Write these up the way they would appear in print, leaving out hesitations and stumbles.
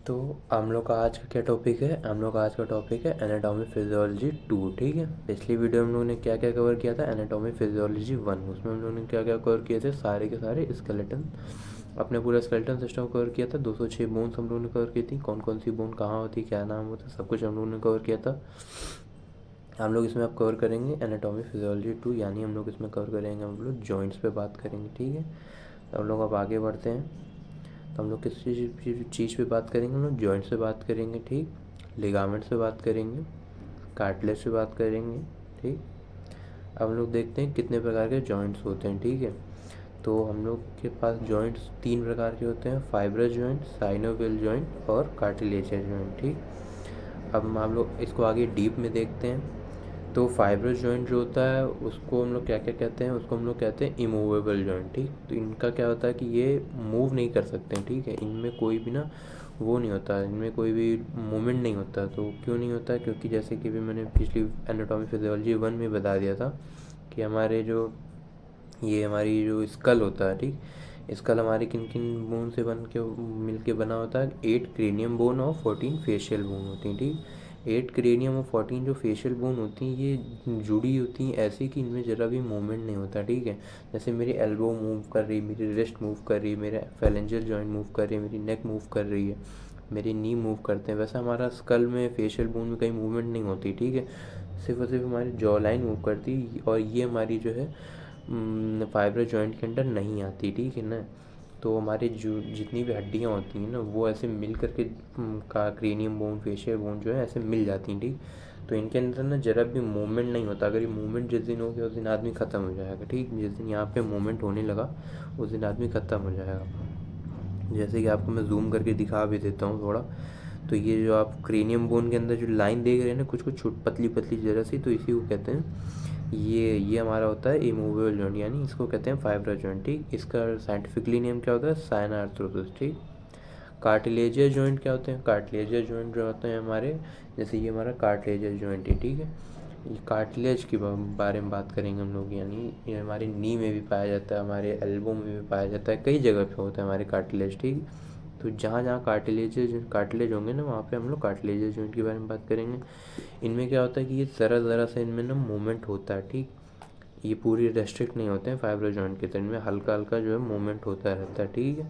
तो हम लोग का आज का क्या टॉपिक है? हम लोग का आज का टॉपिक है एनाटॉमी फिजियोलॉजी 2। ठीक है, पिछली वीडियो में हम लोगों ने क्या क्या कवर किया था? Anatomy physiology 1। उसमें हम लोगों ने क्या क्या कवर किए थे? सारे के सारे स्केलेटन, अपने पूरे स्केलेटन सिस्टम कवर किया था। 206 बोन्स हम लोगों ने कवर की थी। कौन कौन सी बोन कहाँ होती, क्या नाम होता, सब कुछ हम लोगों ने कवर किया था। हम लोग इसमें अब कवर करेंगे एनाटॉमी फिजियोलॉजी 2, यानी हम लोग इसमें कवर करेंगे, हम लोग जॉइंट्स पे बात करेंगे। ठीक है, तो हम लोग अब आगे बढ़ते हैं। तो हम लोग किस चीज़ पे बात करेंगे? हम लोग जॉइंट से बात करेंगे। ठीक, लिगामेंट से बात करेंगे, कार्टिलेज से बात करेंगे। ठीक, अब हम लोग देखते हैं कितने प्रकार के जॉइंट्स होते हैं। ठीक है, तो हम लोग के पास जॉइंट्स 3 प्रकार के होते हैं: फाइब्रस जॉइंट, साइनोवियल जॉइंट और कार्टिलेजर जॉइंट। ठीक, अब हम लोग इसको आगे डीप में देखते हैं। तो फाइब्रस जॉइंट जो होता है उसको हम लोग क्या क्या कहते हैं? उसको हम लोग कहते हैं इमूवेबल जॉइंट। ठीक, तो इनका क्या होता है कि ये मूव नहीं कर सकते हैं। ठीक है, इनमें कोई भी ना वो नहीं होता है, इनमें कोई भी मूवमेंट नहीं होता। तो क्यों नहीं होता है? क्योंकि जैसे कि भी मैंने पिछली एनाटॉमी फिजियोलॉजी 1 में बता दिया था कि हमारे जो ये हमारी जो स्कल होता है, ठीक, स्कल हमारी किन किन बोन से बन के मिल के बना होता है? 8 क्रेनियम बोन और 14 फेशियल बोन होती हैं। ठीक, 8 क्रेनियम और 14 जो फेशियल बोन होती हैं ये जुड़ी होती हैं ऐसे कि इनमें ज़रा भी मूवमेंट नहीं होता। ठीक है, जैसे मेरी एल्बो मूव कर रही, मेरी रिस्ट मूव कर रही, मेरे फेलेंजियल जॉइंट मूव कर रही है, मेरी नेक मूव कर रही है, मेरी नी मूव करते हैं, वैसा हमारा स्कल में फेशियल बोन में कहीं मूवमेंट नहीं होती। ठीक है, सिर्फ और सिर्फ हमारी जॉ लाइन मूव करती, और ये हमारी जो है फाइबर जॉइंट के अंदर नहीं आती। ठीक है ना, तो हमारी जो जितनी भी हड्डियाँ होती हैं ना वो ऐसे मिल करके का क्रेनियम बोन, फेशियल बोन जो है ऐसे मिल जाती हैं। ठीक, तो इनके अंदर ना जरा भी मूवमेंट नहीं होता। अगर ये मूवमेंट जिस दिन हो गया उस दिन आदमी ख़त्म हो जाएगा। ठीक, जिस दिन यहाँ पे मूवमेंट होने लगा उस दिन आदमी ख़त्म हो जाएगा। जैसे कि आपको मैं जूम करके दिखा भी देता हूँ थोड़ा। तो ये जो आप क्रेनियम बोन के अंदर जो लाइन देख रहे हैं ना, कुछ कुछ छोटी पतली पतली जरा सी, तो इसी को कहते हैं, ये हमारा होता है इमूवेबल जॉइंट, यानी इसको कहते हैं फाइब्रस जॉइंट। ठीक, इसका साइंटिफिकली नेम क्या होता है? साइनार्थ्रोसिस। ठीक, कार्टिलेजियर जॉइंट क्या होते हैं? कार्टिलेजियर जॉइंट जो होते हैं हमारे, जैसे ये हमारा कार्टिलेजियर जॉइंट है। ठीक है, ये कार्टिलेज के बारे में बात करेंगे हम लोग, यानी ये हमारे नी में भी पाया जाता है, हमारे एल्बो में भी पाया जाता है, कई जगह पे होता है हमारे कार्टिलेज। ठीक, तो जहाँ जहाँ कार्टिलेज होंगे ना वहाँ पे हम लोग कार्टिलेजियर जॉइंट के बारे में बात करेंगे। इनमें क्या होता है कि ये ज़रा ज़रा सा इनमें ना मूवमेंट होता है। ठीक, ये पूरी रेस्ट्रिक्ट नहीं होते हैं फाइब्रस जॉइंट के, तो इनमें हल्का हल्का जो है मूवमेंट होता रहता है। ठीक है,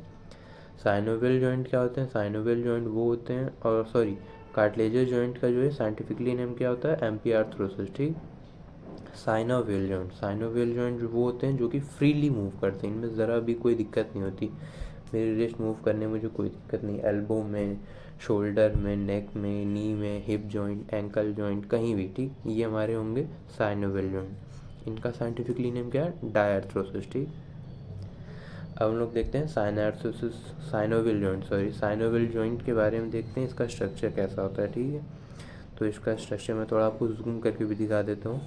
साइनोवियल जॉइंट क्या होते हैं? साइनोवियल जॉइंट वो होते हैं, और सॉरी, कार्टिलेजियर जॉइंट का जो है साइंटिफिकली नेम क्या होता है? एम्पिआर्थ्रोसिस। ठीक, साइनोवियल जॉइंट जो वो होते हैं जो कि फ्रीली मूव करते हैं, इनमें ज़रा भी कोई दिक्कत नहीं होती। मेरी रिस्ट मूव करने में मुझे कोई दिक्कत नहीं, एल्बो में, शोल्डर में, नेक में, नी में, हिप जॉइंट, एंकल जॉइंट, कहीं भी। ठीक, ये हमारे होंगे साइनोवियल जॉइंट। इनका साइंटिफिकली नेम क्या है? डायर्थ्रोसिस। ठीक, अब हम लोग देखते हैं साइनार्थ्रोसिस, साइनोवियल जॉइंट के बारे में देखते हैं, इसका स्ट्रक्चर कैसा होता है। ठीक है, तो इसका स्ट्रक्चर मैं थोड़ा आपको जूम करके भी दिखा देता हूँ।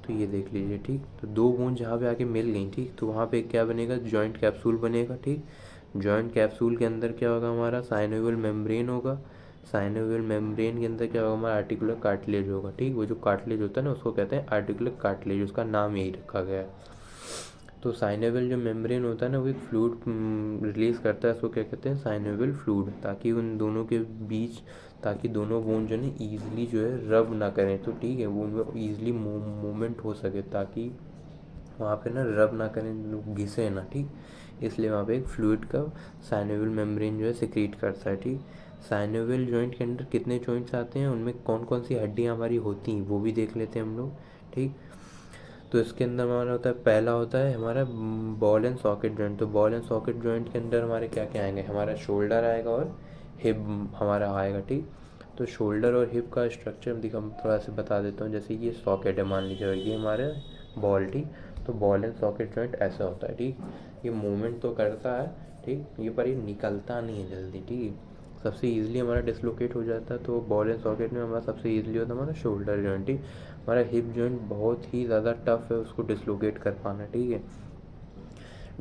तो ये देख लीजिए। ठीक, तो दो बोन जहाँ पे आके मिल गई, ठीक, तो वहाँ पे क्या बनेगा? जॉइंट कैप्सूल बनेगा। ठीक, जॉइंट कैप्सूल के अंदर क्या होगा? हमारा साइनोवियल मेम्ब्रेन होगा। साइनोवियल मेम्ब्रेन के अंदर क्या होगा? हमारा आर्टिकुलर कार्टिलेज होगा। ठीक, वो जो कार्टिलेज होता है ना उसको कहते हैं आर्टिकुलर कार्टिलेज, उसका नाम यही रखा गया है। तो साइनोवियल जो मेम्ब्रेन होता है ना वो एक फ्लूइड रिलीज़ करता है, उसको क्या कहते हैं? साइनोवियल फ्लूइड, ताकि उन दोनों के बीच, ताकि दोनों बोन जो है ईजिली जो है रब ना करें। तो ठीक है, वो उनमें ईजिली मूवमेंट हो सके, ताकि वहाँ पे ना रब ना करें, घिसे ना। ठीक, इसलिए वहाँ पे एक फ्लूइड का साइनोवियल मेम्ब्रेन जो है सिक्रीट करता है। ठीक, साइनोवियल जॉइंट के अंदर कितने जॉइंट्स आते हैं, उनमें कौन कौन सी हड्डियाँ हमारी होती हैं वो भी देख लेते हैं हम लोग। ठीक, तो इसके अंदर हमारा होता है, पहला होता है हमारा बॉल एंड सॉकेट जॉइंट। तो बॉल एंड सॉकेट जॉइंट के अंदर हमारे क्या क्या आएंगे? हमारा शोल्डर आएगा और हिप हमारा आएगा। ठीक, तो शोल्डर और हिप का स्ट्रक्चर हम थोड़ा सा बता देता हूँ। जैसे ये सॉकेट है मान लीजिए, और ये हमारे बॉल। ठीक, तो बॉल एंड सॉकेट जॉइंट ऐसा होता है। ठीक, ये मूवमेंट तो करता है, ठीक, ये पर ये निकलता नहीं है जल्दी। ठीक, सबसे ईजिली हमारा डिसलोकेट हो जाता है, तो बॉल एंड सॉकेट में हमारा सबसे ईजिली होता है हमारा शोल्डर जॉइंट। ठीक, हमारा हिप जॉइंट बहुत ही ज़्यादा टफ है उसको डिसलोकेट कर पाना। ठीक है,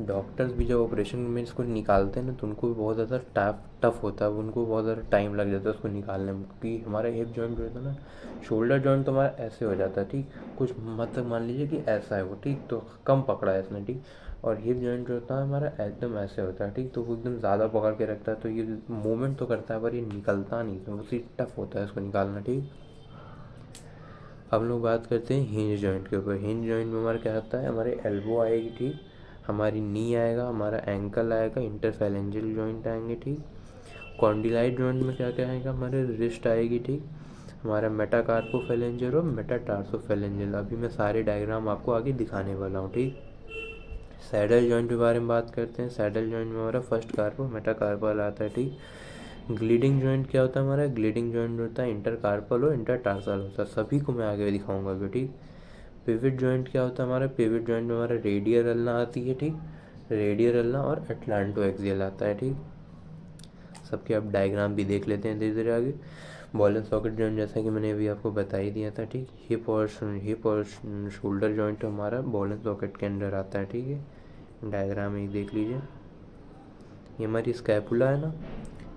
डॉक्टर्स भी जब ऑपरेशन में इसको निकालते हैं ना तो उनको भी बहुत ज़्यादा टफ होता है, उनको बहुत ज़्यादा टाइम लग जाता है उसको निकालने में, क्योंकि हमारा हिप जॉइंट जो होता है ना, शोल्डर जॉइंट तो हमारा ऐसे हो जाता है ठीक, कुछ मतलब मान लीजिए कि ऐसा है वो ठीक, तो कम पकड़ा है इसने ठीक, और हिप जॉइंट जो होता है हमारा एकदम ऐसे होता है ठीक, तो वो एकदम ज़्यादा पकड़ के रखता है, तो ये मूवमेंट तो करता है पर ये निकलता नहीं, तो उसी टफ होता है इसको निकालना ठीक। अब लोग बात करते हैं हिंज जॉइंट के ऊपर। हिंज जॉइंट में हमारा क्या होता है, हमारे एल्बो आएगी ठीक, हमारी नी आएगा, हमारा एंकल आएगा, इंटरफेरेंजियल जॉइंट आएंगे ठीक। कॉन्डिलाइट जॉइंट में क्या क्या आएगा, हमारे रिस्ट आएगी ठीक, हमारा मेटाकार्पोफेलेंजियल और मेटाटार्सोफेलेंजियल। अभी मैं सारे डायग्राम आपको आगे दिखाने वाला हूँ ठीक। सैडल जॉइंट के बारे में बात करते हैं। सैडल जॉइंट में हमारा फर्स्ट कार्पो मेटाकार्पल आता है ठीक। ग्लीडिंग जॉइंट क्या होता है, हमारा ग्लीडिंग जॉइंट होता है इंटरकार्पल और इंटरटार्सल होता है, सभी को मैं आगे दिखाऊंगा अभी ठीक। पिविट जॉइंट क्या होता है, हमारा पिविट जॉइंट में हमारा रेडियल अल्ना आती है ठीक, रेडियल अल्ना और अटलांटो एक्सियल आता है ठीक। सबके अब डायग्राम भी देख लेते हैं धीरे धीरे आगे। बॉल एंड सॉकेट जॉइंट जैसा कि मैंने अभी आपको बता ही दिया था ठीक। हिप और शोल्डर जॉइंट हमारा बॉल एंड सॉकेट के अंडर आता है ठीक है। डायग्राम एक देख लीजिए, ये हमारी स्कैपुला है ना,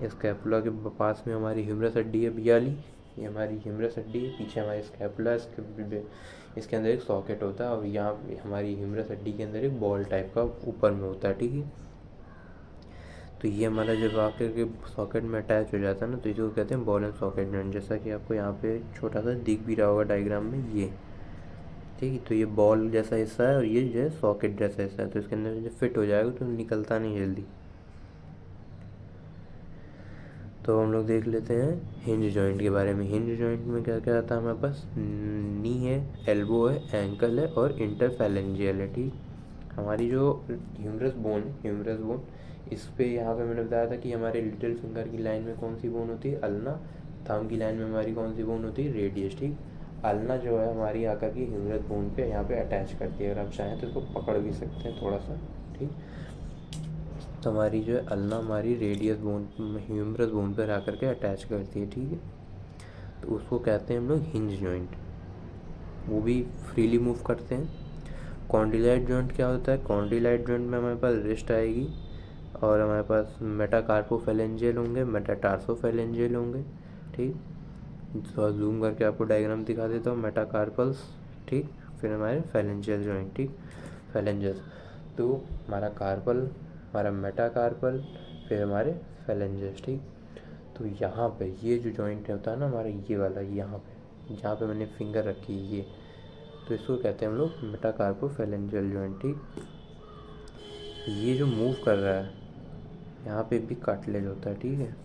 स्कैपुला के पास में हमारी ह्यूमरस हड्डी है बियाली, ये हमारी ह्यूमरस हड्डी है, पीछे हमारी स्कैपुला है, इसके अंदर एक सॉकेट होता है और यहाँ हमारी ह्यूमरस हड्डी के अंदर एक बॉल टाइप का ऊपर में होता है ठीक है। तो ये हमारा जब आकर के सॉकेट में अटैच हो जाता है ना, तो इसको कहते हैं बॉल एंड सॉकेट जॉइंट, जैसा कि आपको यहाँ पे छोटा सा दिख भी रहा होगा डायग्राम में ये ठीक है। तो ये बॉल जैसा हिस्सा है और ये जो है सॉकेट जैसा हिस्सा है, तो इसके अंदर जो फिट हो जाएगा तो निकलता नहीं जल्दी। तो हम लोग देख लेते हैं हिंज जॉइंट के बारे में। हिंज जॉइंट में क्या क्या आता है हमारे पास, नी है, एल्बो है, एंकल है और इंटरफेलेंजियल है ठीक। हमारी जो ह्यूमरस बोन इस पे यहाँ पे मैंने बताया था कि हमारे लिटिल फिंगर की लाइन में कौन सी बोन होती है, अल्ना। थंब की लाइन में हमारी कौन सी बोन होती है, रेडियस ठीक। अल्ना जो है हमारी आकर की ह्यूमरस बोन पे यहाँ पे अटैच करती है, अगर आप चाहें तो इसको पकड़ भी सकते हैं थोड़ा सा ठीक। तो हमारी जो है अल्ना हमारी रेडियस बोन ह्यूमरस बोन पर आकर के अटैच करती है ठीक है। तो उसको कहते हैं हम लोग हिंज जॉइंट, वो भी फ्रीली मूव करते हैं। कॉन्डिलाइट जॉइंट क्या होता है, कॉन्डिलाइट जॉइंट में हमारे पास रिस्ट आएगी और हमारे पास मेटाकार्पोफेलेंजियल होंगे, मेटाटार्सोफेलेंजियल होंगे ठीक। तो जूम करके आपको डायग्राम दिखा देता हूँ। मेटाकार्पल्स ठीक, फिर हमारे फेलेंजियल जॉइंट ठीक, फेलेंजस। तो हमारा कार्पल, हमारा मेटाकार्पल, फिर हमारे फेलेंजस ठीक। तो यहाँ पे ये जो जॉइंट होता है ना हमारा, ये वाला यहाँ पे जहाँ पे मैंने फिंगर रखी है ये, तो इसको कहते हैं हम लोग मेटाकार्पोफेलेंजियल जॉइंट ठीक। ये जो मूव कर रहा है यहाँ पे भी कार्टिलेज होता है ठीक है।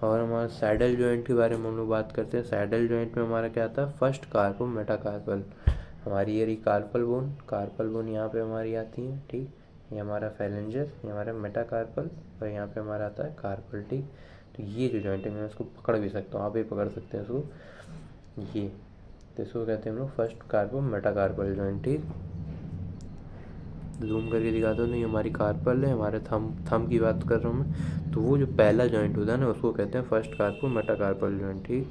और हमारा सैडल जॉइंट के बारे में हम लोग बात करते हैं। सैडल जॉइंट में हमारा क्या आता है, फर्स्ट कार्पो मेटाकार्पल, हमारी ये रही कार्पल बोन यहाँ पे हमारी आती है ठीक। ये हमारा फेलेंजस, ये हमारा मेटाकार्पल और यहाँ पे हमारा आता है कार्पल ठीक। तो ये जो जॉइंट है मैं इसको पकड़ भी सकता हूँ, आप भी पकड़ सकते हैं इसको, ये तो इसको कहते हैं हम लोग फर्स्ट कार्पो मेटाकार्पल जॉइंट ठीक। जूम करके दिखाता हूँ, नहीं हमारी कार्पल है, हमारे थंब की बात कर रहा हूँ मैं, तो वो जो पहला जॉइंट होता है ना उसको कहते हैं फर्स्ट कार्पो मेटाकार्पल जॉइंट ठीक।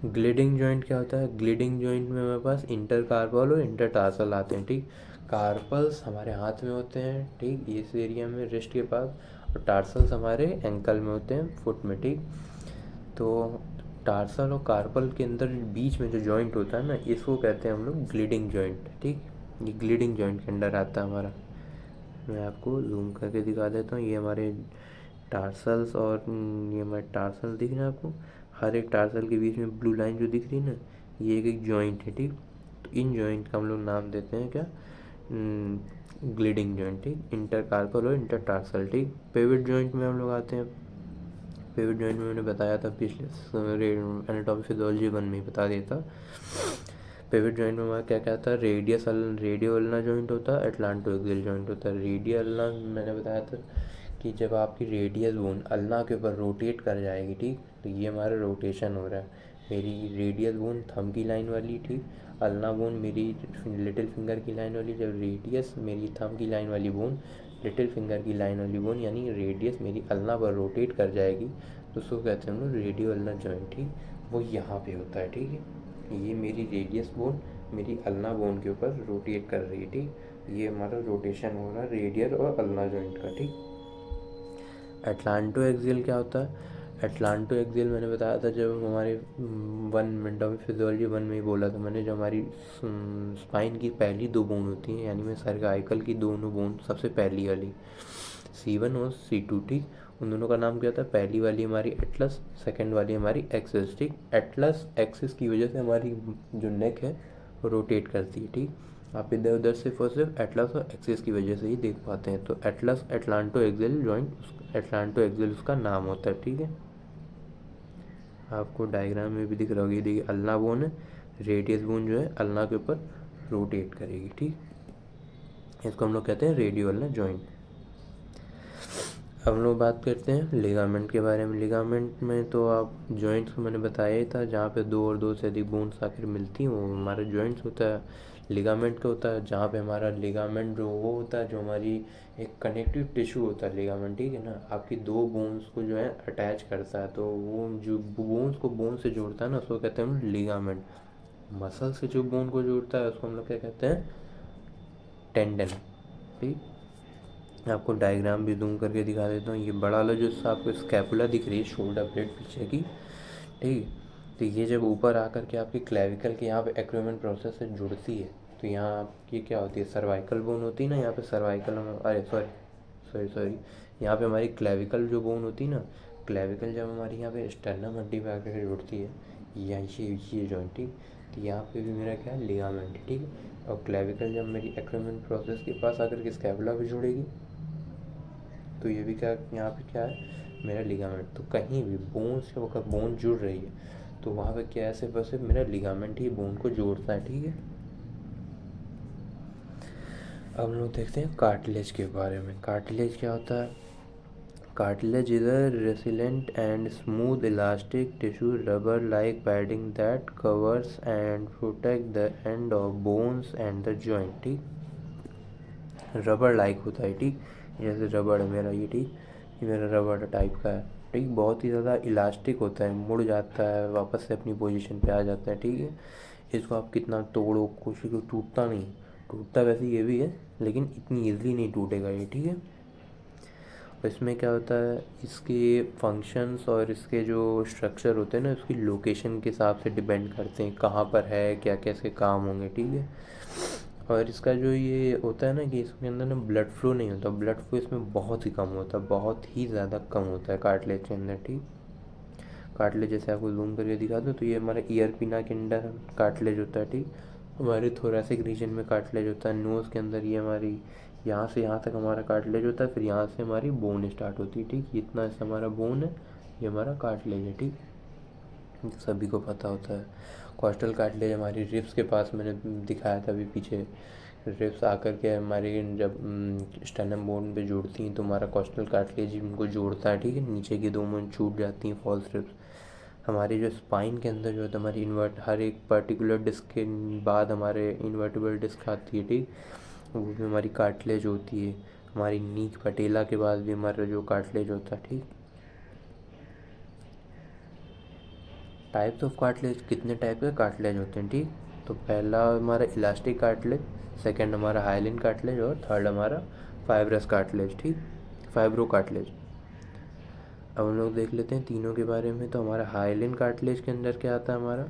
ग्लिडिंग जॉइंट क्या होता है, ग्लिडिंग जॉइंट में हमारे पास इंटरकार्पल और इंटरटार्सल आते हैं ठीक। कार्पल्स हमारे हाथ में होते हैं ठीक, इस एरिया में रिस्ट के पास, और टार्सल्स हमारे एंकल में होते हैं, फुट में ठीक। तो टार्सल और कार्पल के अंदर बीच में जो जॉइंट होता है ना, इसको कहते हैं हम लोग ग्लिडिंग जॉइंट ठीक। ये ग्लिडिंग जॉइंट के अंडर आता है हमारा। मैं आपको जूम करके दिखा देता हूँ, ये हमारे टार्सल्स और ये हमारे टार्सल दिख रहे हैं आपको, हर एक टार्सल के बीच में ब्लू लाइन जो दिख रही है ना, ये एक जॉइंट है ठीक। तो इन जॉइंट का हम लोग नाम देते हैं क्या, ग्लिडिंग जॉइंट ठीक, इंटरकार्पल और इंटरटार्सल ठीक। पिवट जॉइंट में हम लोग आते हैं। पिवट जॉइंट में मैंने बताया था पिछले एनाटॉमी फिजियोलॉजी 1 में ही बता दिया था। पिवट जॉइंट में हमारा क्या क्या था, रेडियो अल्ना जॉइंट होता है, अटलांटो एक्सियल जॉइंट होता है। रेडियो अल्ना मैंने बताया था कि जब आपकी रेडियस बोन अल्ना के ऊपर रोटेट कर जाएगी ठीक, तो ये हमारा रोटेशन हो रहा है। मेरी रेडियस बोन थंब की लाइन वाली ठीक, अल्ना बोन मेरी लिटिल फिंगर की लाइन वाली, जब रेडियस मेरी थंब की लाइन वाली बोन लिटिल फिंगर की लाइन वाली बोन यानी रेडियस मेरी अल्ना पर रोटेट कर जाएगी, तो उसको कहते हैं हम लोग रेडियो अल्ना जॉइंट ठीक। वो यहाँ पे होता है ठीक है। ये मेरी रेडियस बोन मेरी अल्ना बोन के ऊपर रोटेट कर रही है ठीक, ये हमारा रोटेशन हो रहा है रेडियल और अल्ना जॉइंट का, ठीक। एटलांटो एक्सियल क्या होता है? एटलांटो एक्सियल मैंने बताया था जब हमारे 1 मिनट ऑफ फिजियोलॉजी 1 में ही बोला था मैंने, जो हमारी स्पाइन की पहली 2 बोन होती हैं, यानी में सर्वाइकल की दोनों बोन सबसे पहली वाली C1 और C2, ठीक। उन दोनों का नाम क्या होता है? पहली वाली हमारी एटलस, सेकंड वाली हमारी एक्सिस, ठीक। एटलस एक्सिस की वजह से हमारी जो नेक है वो रोटेट करती है, ठीक। आप इधर उधर सिर्फ एटलस और एक्सिस की वजह से ही देख पाते हैं। तो Atlas atlanto axial joint, atlanto axial उसका नाम होता है, ठीक है। आपको डायग्राम में भी दिख रहा होगी, देखिए अल्ना बोन है, रेडियस बोन जो है अल्ना के ऊपर रोटेट करेगी, ठीक। इसको हम लोग कहते हैं रेडियो अल्ना जॉइंट। अब हम लोग बात करते हैं लिगामेंट के बारे में। लिगामेंट में तो आप जॉइंट्स को मैंने बताया ही था, जहाँ पे 2 और 2 से अधिक बोन्स आकर मिलती हैं वो हमारा जॉइंट्स होता है। लिगामेंट का होता है जहाँ पे हमारा लिगामेंट जो वो होता है, जो हमारी एक कनेक्टिव टिश्यू होता है लिगामेंट, ठीक है ना। आपकी 2 बोन्स को जो है अटैच करता है, तो वो जो बोन्स को बोन से जोड़ता है ना, उसको कहते हैं हम लिगामेंट। मसल से जो बोन को जोड़ता है उसको हम लोग क्या कहते हैं? टेंडन, ठीक। आपको डायग्राम भी जूम करके दिखा देता हूँ। ये बड़ा वाला जो आपको स्कैपुला दिख रही है, शोल्डर ब्लेड पीछे की, ठीक। तो ये जब ऊपर आकर के आपके क्लेविकल के यहाँ पे एक्रोमियन प्रोसेस से जुड़ती है, तो यहाँ आपकी क्या होती है? सर्वाइकल बोन होती है ना, यहाँ पे सर्वाइकल, अरे सॉरी यहाँ पे हमारी क्लेविकल जो बोन होती है ना, क्लेविकल जब हमारी यहाँ पे स्टर्नम हड्डी पे आकर के जुड़ती है, ये जॉइंट, ठीक। तो यहाँ पे भी मेरा क्या है? लिगामेंट, ठीक। और क्लेविकल जब मेरी एक्रोमियन प्रोसेस के पास आकर के स्कैपुला भी जुड़ेगी, तो ये भी क्या, यहाँ पे क्या है? मेरा लिगामेंट। तो कहीं भी बोन से होकर बोन जुड़ रही है, तो वहाँ पे क्या है? सिर्फ मेरा लिगामेंट ही बोन को जोड़ता है, ठीक है। अब हम लोग देखते हैं कार्टिलेज के बारे में। कार्टिलेज क्या होता है? Cartilage is a resilient and smooth elastic tissue rubber like padding that covers and protect the end of bones and the joint, ठीक। रबर लाइक होता है, ठीक। जैसे रबड़ है मेरा ये, ठीक। ये मेरा रबड़ टाइप का है, ठीक। बहुत ही ज़्यादा इलास्टिक होता है, मुड़ जाता है, वापस से अपनी पोजीशन पे आ जाता है, ठीक है। इसको आप कितना तोड़ो कोशिश करो, टूटता नहीं। टूटता वैसे ये भी है, लेकिन इतनी ईजिली नहीं टूटेगा ये, ठीक है। और इसमें क्या होता है? इसके फंक्शंस और इसके जो स्ट्रक्चर होते हैं ना, उसकी लोकेशन के हिसाब से डिपेंड करते हैं, कहाँ पर है, क्या कैसे काम होंगे, ठीक है। और इसका जो ये होता है ना कि इसके अंदर ना ब्लड फ्लो नहीं होता, ब्लड फ्लो इसमें बहुत ही कम होता है, बहुत ही ज़्यादा कम होता है कार्टिलेज के अंदर, ठीक। कार्टिलेज जैसे आपको जूम करके दिखा दूँ तो ये हमारा ईयर पिना के अंदर कार्टिलेज होता है, ठीक। हमारे थोरैसिक रीजन में कार्टिलेज होता है, नोज़ के अंदर ये हमारी यहाँ से यहाँ तक हमारा कार्टिलेज होता है, फिर यहाँ से हमारी बोन स्टार्ट होती है, ठीक। इतना ऐसा हमारा बोन है, ये हमारा कार्टिलेज है, ठीक। सभी को पता होता है। कॉस्टल कार्टिलेज हमारी रिब्स के पास मैंने दिखाया था अभी पीछे, रिब्स आकर के हमारी जब स्टर्नम बोन पे जुड़ती हैं तो हमारा कॉस्टल कार्टिलेज उनको जोड़ता है, ठीक है। नीचे की 2 बोन छूट जाती हैं, फॉल्स रिब्स। हमारी जो स्पाइन के अंदर जो होता है हमारी हर एक पर्टिकुलर डिस्क के बाद हमारे इन्वर्टिबल डिस्क आती है, ठीक। वो भी हमारी कार्टिलेज होती है। हमारी नीक पटेला के बाद भी हमारा जो कार्टिलेज होता है, ठीक। टाइप्स ऑफ कार्टिलेज, कितने टाइप के कार्टिलेज होते हैं, ठीक। तो पहला हमारा इलास्टिक कार्टिलेज, सेकंड हमारा हाइलिन कार्टिलेज और थर्ड हमारा फाइब्रस कार्टिलेज, ठीक। Fibro cartilage. अब हम लोग देख लेते हैं तीनों के बारे में। तो हमारा हाइलिन कार्टिलेज के अंदर क्या आता है? हमारा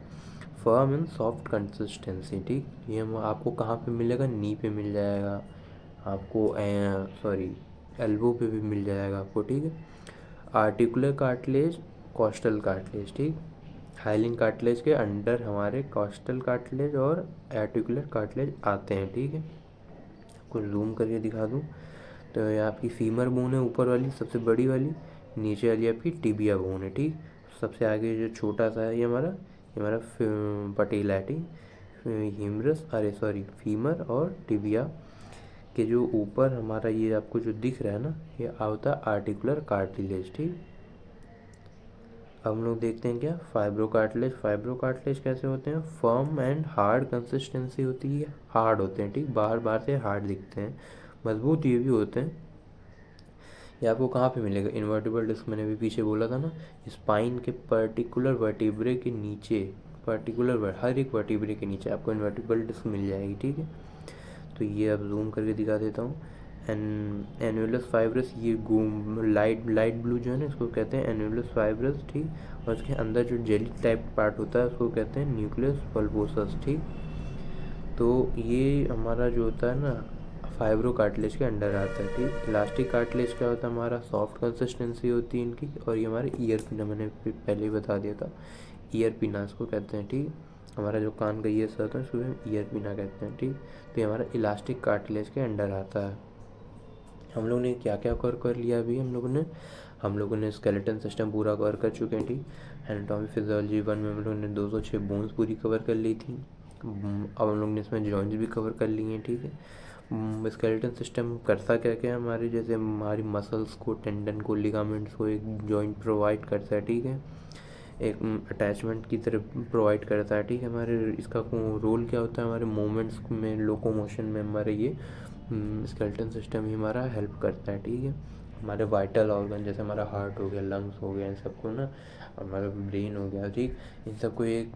फर्म एंड सॉफ्ट कंसिस्टेंसी, ठीक। ये हम आपको कहाँ पे मिलेगा? नी पे मिल जाएगा आपको, एल्बो पे भी मिल जाएगा आपको, ठीक है। आर्टिकुलर कार्टिलेज, कॉस्टल कार्टिलेज, ठीक। हाइलिन कार्टिलेज के अंडर हमारे कॉस्टल कार्टिलेज और आर्टिकुलर कार्टिलेज आते हैं, ठीक है। आपको जूम करके दिखा दूँ तो ये आपकी फीमर बोन है ऊपर वाली सबसे बड़ी वाली, नीचे वाली आपकी टिबिया बोन है, ठीक। सबसे आगे जो छोटा सा है ये हमारा पटेला है, ठीक। फीमर और टिबिया के जो ऊपर हमारा ये आपको जो दिख रहा है ना, ये होता है आर्टिकुलर कार्टिलेज, ठीक। अब हम लोग देखते हैं क्या फाइब्रो कार्टिलेज। फाइब्रो कार्टिलेज कैसे होते हैं? फर्म एंड हार्ड कंसिस्टेंसी होती है, हार्ड होते हैं, ठीक। बाहर बाहर से हार्ड दिखते हैं, मजबूत ये भी होते हैं। ये आपको कहाँ पे मिलेगा? इन्वर्टिबल डिस्क, मैंने भी पीछे बोला था ना, स्पाइन के पर्टिकुलर वर्टिब्रे के नीचे, हर एक वर्टिब्रे के नीचे आपको इन्वर्टिबल डिस्क मिल जाएगी, ठीक है। तो ये अब जूम करके दिखा देता हूँ। एनुलस फाइब्रस, ये लाइट ब्लू जो है ना, इसको कहते हैं एनुलस फाइब्रस, ठीक। और इसके अंदर जो जेली टाइप पार्ट होता है उसको कहते हैं न्यूक्लियस पल्पोसस, ठीक। तो ये हमारा जो होता है ना फाइब्रो कार्टिलेज के अंडर आता है, ठीक। इलास्टिक कार्टिलेज क्या होता है, हमारा सॉफ्ट कंसिस्टेंसी होती है इनकी। और ये हमारे ईयर पिना, मैंने पहले ही बता दिया था, ईयर पिना इसको कहते हैं, ठीक। हमारा जो कान का ईयर होता है उसको हम ईयर पिना कहते हैं, ठीक। तो ये हमारा इलास्टिक कार्टिलेज के अंडर आता है। हम लोग ने क्या क्या कवर कर लिया अभी, हम लोगों ने स्केलेटन सिस्टम पूरा कवर कर चुके हैं, ठीक। एनाटॉमी फिजियोलॉजी 1 में हम लोगों ने 206 बोन्स पूरी कवर कर ली थी। अब हम लोग ने इसमें जॉइंट्स भी कवर कर लिए हैं, ठीक है। स्केलेटन सिस्टम करता क्या क्या है हमारे, जैसे हमारी मसल्स को, टेंडन को, लिगामेंट्स को एक जॉइंट प्रोवाइड करता है, ठीक है, एक अटैचमेंट की तरह प्रोवाइड करता है, ठीक है। हमारे इसका रोल क्या होता है हमारे मूवमेंट्स में, लोकोमोशन में हमारे ये स्केलेटन सिस्टम ही हमारा हेल्प करता है, ठीक है। हमारे वाइटल ऑर्गन जैसे हमारा हार्ट हो गया, लंग्स हो गया, इन सबको ना, हमारा ब्रेन हो गया, ठीक, इन सबको एक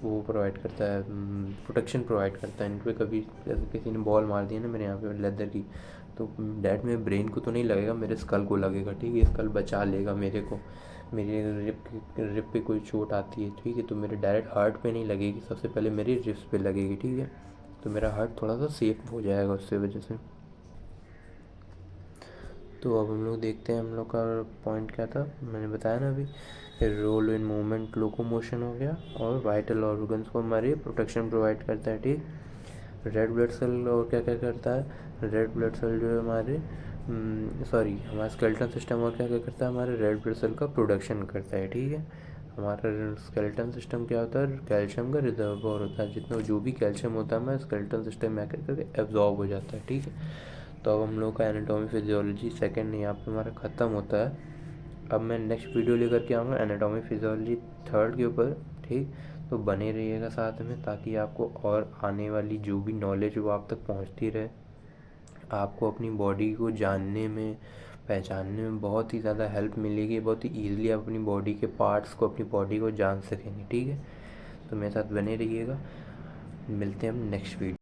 वो प्रोवाइड करता है, प्रोटेक्शन प्रोवाइड करता है। इन पर कभी जैसे किसी ने बॉल मार दी ना मेरे यहाँ पे लेदर की, तो डैट मेरे ब्रेन को तो नहीं लगेगा, मेरे स्कल को लगेगा, ठीक है। स्कल बचा लेगा मेरे को, मेरी रिप पे कोई चोट आती है, ठीक है, तो मेरे डायरेक्ट हार्ट पे नहीं लगेगी, सबसे पहले मेरी रिप्स पे लगेगी, ठीक है। तो मेरा हार्ट थोड़ा सा सेफ हो जाएगा उससे वजह से। तो अब हम लोग देखते हैं हम लोग का पॉइंट क्या था, मैंने बताया ना अभी, रोल इन मूवमेंट, लोकोमोशन हो गया, और वाइटल ऑर्गन्स को हमारे प्रोटेक्शन प्रोवाइड करता है, ठीक। रेड ब्लड सेल और क्या क्या करता है, रेड ब्लड सेल जो है हमारे हमारा स्केलेटन सिस्टम और क्या क्या करता है, हमारे रेड ब्लड सेल का प्रोडक्शन करता है, ठीक है। हमारा स्केलेटन सिस्टम क्या होता है, कैल्शियम का रिजर्वोयर होता है, जितना जो भी कैल्शियम होता है हमारे स्केलेटन सिस्टम में आकर करके एब्जॉर्ब हो जाता है, ठीक है। तो अब हम लोग का एनाटॉमी फिजियोलॉजी सेकंड यहाँ पे हमारा ख़त्म होता है। अब मैं नेक्स्ट वीडियो लेकर के आऊँगा एनाटॉमी फिजियोलॉजी थर्ड के ऊपर, ठीक। तो बने रहिएगा साथ में, ताकि आपको और आने वाली जो भी नॉलेज वो आप तक पहुँचती रहे, आपको अपनी बॉडी को जानने में, पहचानने में बहुत ही ज़्यादा हेल्प मिलेगी, बहुत ही ईजिली आप अपनी बॉडी के पार्ट्स को, अपनी बॉडी को जान सकेंगे, ठीक है। तो मेरे साथ बने रहिएगा, मिलते हैं हम नेक्स्ट वीडियो।